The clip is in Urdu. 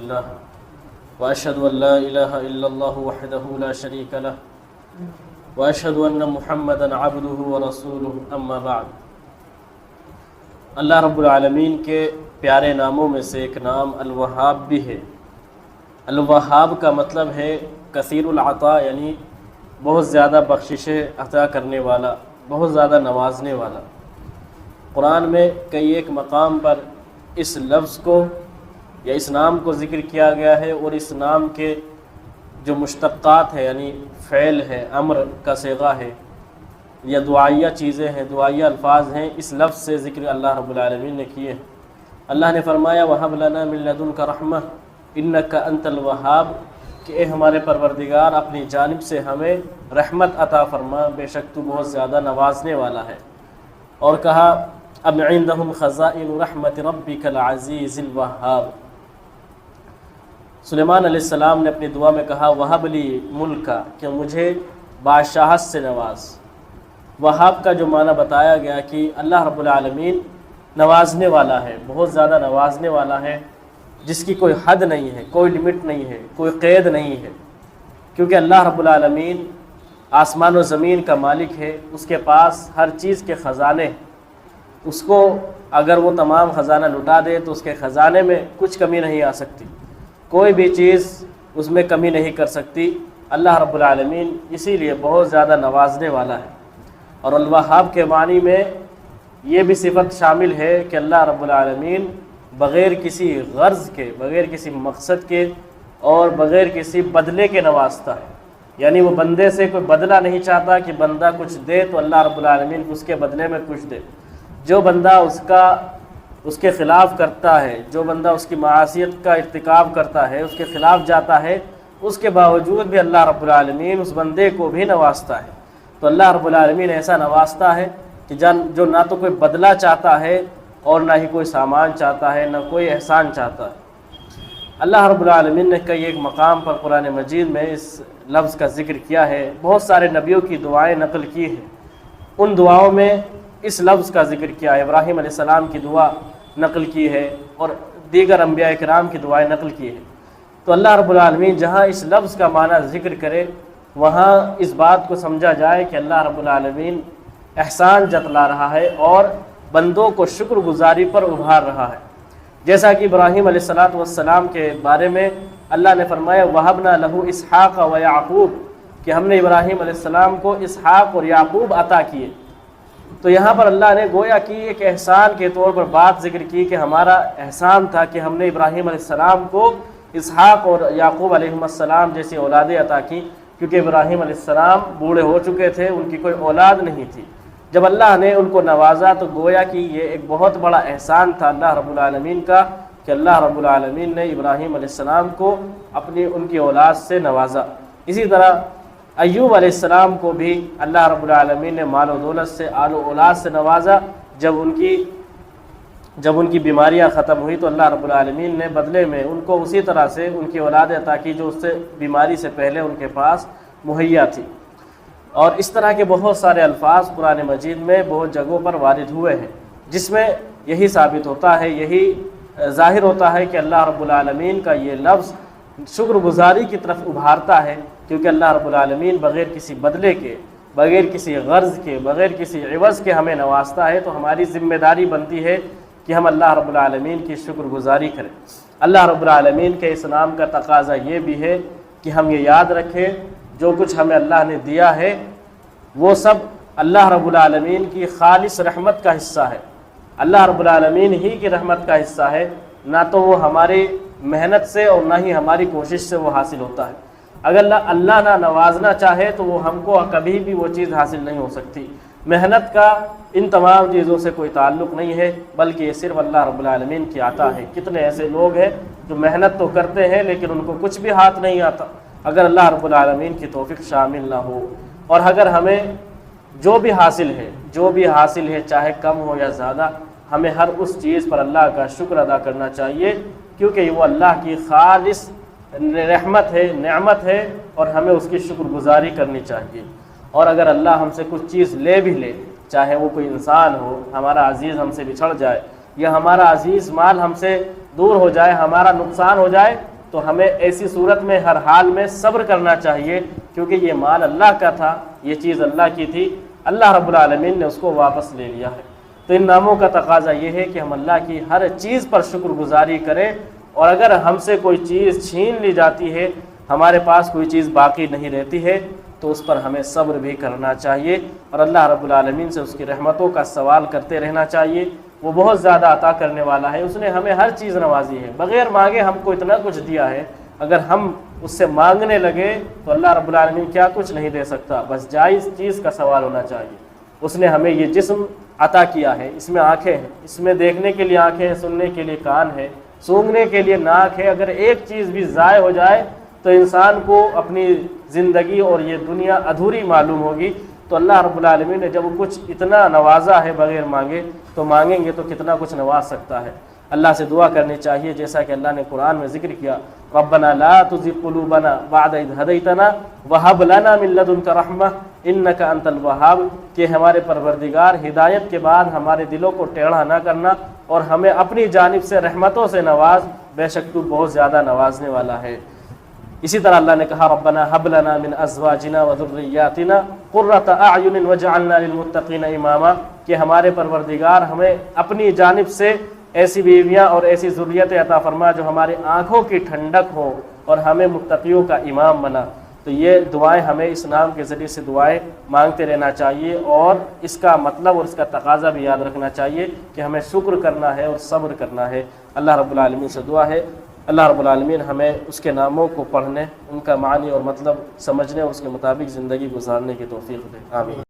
لله وأشهد أن لا إله إلا الله وحده لا شريك له وأشهد أن محمدا عبده ورسوله أما بعد۔ اللہ رب العالمین کے پیارے ناموں میں سے ایک نام الوہاب بھی ہے۔ الوہاب کا مطلب ہے کثیر العطا، یعنی بہت زیادہ بخششیں عطا کرنے والا، بہت زیادہ نوازنے والا۔ قرآن میں کئی ایک مقام پر اس لفظ کو یا اس نام کو ذکر کیا گیا ہے، اور اس نام کے جو مشتقات ہیں یعنی فعل ہے، امر کا صیغہ ہے یا دعائیہ چیزیں ہیں، دعائیہ الفاظ ہیں، اس لفظ سے ذکر اللہ رب العالمین نے کیے ہیں۔ اللہ نے فرمایا وَهَبْ لَنَا مِن لَّدُنْكَ رَحْمَةً إِنَّكَ أَنْتَ الْوَهَّابُ، کہ اے ہمارے پروردگار اپنی جانب سے ہمیں رحمت عطا فرما، بے شک تو بہت زیادہ نوازنے والا ہے۔ اور کہا ام عندهم خزائن رحمت ربک العزیز الوہاب۔ سلیمان علیہ السلام نے اپنی دعا میں کہا وہب لی ملکا، کہ مجھے بادشاہت سے نواز۔ وہاب کا جو معنی بتایا گیا کہ اللہ رب العالمین نوازنے والا ہے، بہت زیادہ نوازنے والا ہے، جس کی کوئی حد نہیں ہے، کوئی لمٹ نہیں ہے، کوئی قید نہیں ہے، کیونکہ اللہ رب العالمین آسمان و زمین کا مالک ہے، اس کے پاس ہر چیز کے خزانے ہیں۔ اس کو اگر وہ تمام خزانہ لٹا دے تو اس کے خزانے میں کچھ کمی نہیں آ سکتی، کوئی بھی چیز اس میں کمی نہیں کر سکتی۔ اللہ رب العالمین اسی لیے بہت زیادہ نوازنے والا ہے۔ اور الوہاب کے معنی میں یہ بھی صفت شامل ہے کہ اللہ رب العالمین بغیر کسی غرض کے، بغیر کسی مقصد کے اور بغیر کسی بدلے کے نوازتا ہے، یعنی وہ بندے سے کوئی بدلہ نہیں چاہتا کہ بندہ کچھ دے تو اللہ رب العالمین اس کے بدلے میں کچھ دے۔ جو بندہ اس کے خلاف کرتا ہے، جو بندہ اس کی معاصیت کا ارتکاب کرتا ہے، اس کے خلاف جاتا ہے، اس کے باوجود بھی اللہ رب العالمین اس بندے کو بھی نوازتا ہے۔ تو اللہ رب العالمین ایسا نوازتا ہے کہ جو نہ تو کوئی بدلہ چاہتا ہے اور نہ ہی کوئی سامان چاہتا ہے، نہ کوئی احسان چاہتا ہے۔ اللہ رب العالمین نے کئی ایک مقام پر قرآن مجید میں اس لفظ کا ذکر کیا ہے، بہت سارے نبیوں کی دعائیں نقل کی ہیں، ان دعاؤں میں اس لفظ کا ذکر کیا ہے۔ ابراہیم علیہ السلام کی دعا نقل کی ہے اور دیگر انبیاء کرام کی دعائیں نقل کی ہے۔ تو اللہ رب العالمین جہاں اس لفظ کا معنی ذکر کرے وہاں اس بات کو سمجھا جائے کہ اللہ رب العالمین احسان جتلا رہا ہے اور بندوں کو شکر گزاری پر ابھار رہا ہے، جیسا کہ ابراہیم علیہ السلام کے بارے میں اللہ نے فرمایا وَهَبْنَا لَهُ إِسْحَاقَ وَيَعْقُوبَ، کہ ہم نے ابراہیم علیہ السلام کو اسحاق اور یعقوب عطا کیے۔ تو یہاں پر اللہ نے گویا کہ ایک احسان کے طور پر بات ذکر کی کہ ہمارا احسان تھا کہ ہم نے ابراہیم علیہ السلام کو اسحاق اور یعقوب علیہ السلام جیسی اولادیں عطا کی، کیونکہ ابراہیم علیہ السلام بوڑھے ہو چکے تھے، ان کی کوئی اولاد نہیں تھی۔ جب اللہ نے ان کو نوازا تو گویا کہ یہ ایک بہت بڑا احسان تھا اللہ رب العالمین کا کہ اللہ رب العالمین نے ابراہیم علیہ السلام کو ان کی اولاد سے نوازا۔ اسی طرح ایوب علیہ السلام کو بھی اللہ رب العالمین نے مال و دولت سے، آل و اولاد سے نوازا۔ جب ان کی بیماریاں ختم ہوئی تو اللہ رب العالمین نے بدلے میں ان کو اسی طرح سے ان کی اولاد عطا کی جو اس سے بیماری سے پہلے ان کے پاس مہیا تھی۔ اور اس طرح کے بہت سارے الفاظ قرآن مجید میں بہت جگہوں پر وارد ہوئے ہیں، جس میں یہی ثابت ہوتا ہے، یہی ظاہر ہوتا ہے کہ اللہ رب العالمین کا یہ لفظ شکر گزاری کی طرف ابھارتا ہے، کیونکہ اللہ رب العالمین بغیر کسی بدلے کے، بغیر کسی غرض کے، بغیر کسی عوض کے ہمیں نوازتا ہے، تو ہماری ذمہ داری بنتی ہے کہ ہم اللہ رب العالمین کی شکر گزاری کریں۔ اللہ رب العالمین کے اس نام کا تقاضا یہ بھی ہے کہ ہم یہ یاد رکھیں جو کچھ ہمیں اللہ نے دیا ہے وہ سب اللہ رب العالمین کی خالص رحمت کا حصہ ہے، اللہ رب العالمین ہی کی رحمت کا حصہ ہے، نہ تو وہ ہماری محنت سے اور نہ ہی ہماری کوشش سے وہ حاصل ہوتا ہے۔ اگر اللہ نہ نوازنا چاہے تو وہ ہم کو کبھی بھی وہ چیز حاصل نہیں ہو سکتی۔ محنت کا ان تمام چیزوں سے کوئی تعلق نہیں ہے، بلکہ یہ صرف اللہ رب العالمین کی عطا ہے۔ کتنے ایسے لوگ ہیں جو محنت تو کرتے ہیں لیکن ان کو کچھ بھی ہاتھ نہیں آتا اگر اللہ رب العالمین کی توفیق شامل نہ ہو۔ اور اگر ہمیں جو بھی حاصل ہے چاہے کم ہو یا زیادہ، ہمیں ہر اس چیز پر اللہ کا شکر ادا کرنا چاہیے، کیونکہ وہ اللہ کی خالص رحمت ہے، نعمت ہے، اور ہمیں اس کی شکر گزاری کرنی چاہیے۔ اور اگر اللہ ہم سے کچھ چیز لے بھی لے، چاہے وہ کوئی انسان ہو، ہمارا عزیز ہم سے بچھڑ جائے یا ہمارا عزیز مال ہم سے دور ہو جائے، ہمارا نقصان ہو جائے، تو ہمیں ایسی صورت میں ہر حال میں صبر کرنا چاہیے، کیونکہ یہ مال اللہ کا تھا، یہ چیز اللہ کی تھی، اللہ رب العالمین نے اس کو واپس لے لیا ہے۔ تو ان ناموں کا تقاضا یہ ہے کہ ہم اللہ کی ہر چیز پر شکر گزاری کریں، اور اگر ہم سے کوئی چیز چھین لی جاتی ہے، ہمارے پاس کوئی چیز باقی نہیں رہتی ہے، تو اس پر ہمیں صبر بھی کرنا چاہیے، اور اللہ رب العالمین سے اس کی رحمتوں کا سوال کرتے رہنا چاہیے۔ وہ بہت زیادہ عطا کرنے والا ہے، اس نے ہمیں ہر چیز نوازی ہے، بغیر مانگے ہم کو اتنا کچھ دیا ہے۔ اگر ہم اس سے مانگنے لگے تو اللہ رب العالمین کیا کچھ نہیں دے سکتا، بس جائز چیز کا سوال ہونا چاہیے۔ اس نے ہمیں یہ جسم عطا کیا ہے، اس میں آنکھیں ہیں، اس میں دیکھنے کے لیے آنکھیں ہیں، سننے کے لیے کان ہے، سونگھنے کے لیے ناک ہے۔ اگر ایک چیز بھی ضائع ہو جائے تو انسان کو اپنی زندگی اور یہ دنیا ادھوری معلوم ہوگی۔ تو اللہ رب العالمین نے جب کچھ اتنا نوازا ہے بغیر مانگے، تو مانگیں گے تو کتنا کچھ نواز سکتا ہے۔ اللہ سے دعا کرنی چاہیے، جیسا کہ اللہ نے قرآن میں ذکر کیا، ربنا لا تزغ قلوبنا بعد اذ ہدیتنا وہب لنا من لدنک رحمہ انک انت الوہاب، کہ ہمارے پروردگار ہدایت کے بعد ہمارے دلوں کو ٹیڑھا نہ کرنا، اور ہمیں اپنی جانب سے رحمتوں سے نواز، بے شک تو بہت زیادہ نوازنے والا ہے۔ اسی طرح اللہ نے کہا، ربنا ہب لنا من ازواجنا وذریاتنا قرۃ اعین واجعلنا للمتقین اماما، کہ ہمارے پروردگار ہمیں اپنی جانب سے ایسی بیویاں اور ایسی ذریت عطا فرما جو ہماری آنکھوں کی ٹھنڈک ہو اور ہمیں متقیوں کا امام بنا۔ تو یہ دعائیں ہمیں اس نام کے ذریعے سے دعائیں مانگتے رہنا چاہیے، اور اس کا مطلب اور اس کا تقاضا بھی یاد رکھنا چاہیے کہ ہمیں شکر کرنا ہے اور صبر کرنا ہے۔ اللہ رب العالمین سے دعا ہے اللہ رب العالمین ہمیں اس کے ناموں کو پڑھنے، ان کا معنی اور مطلب سمجھنے اور اس کے مطابق زندگی گزارنے کی توفیق دے، آمین۔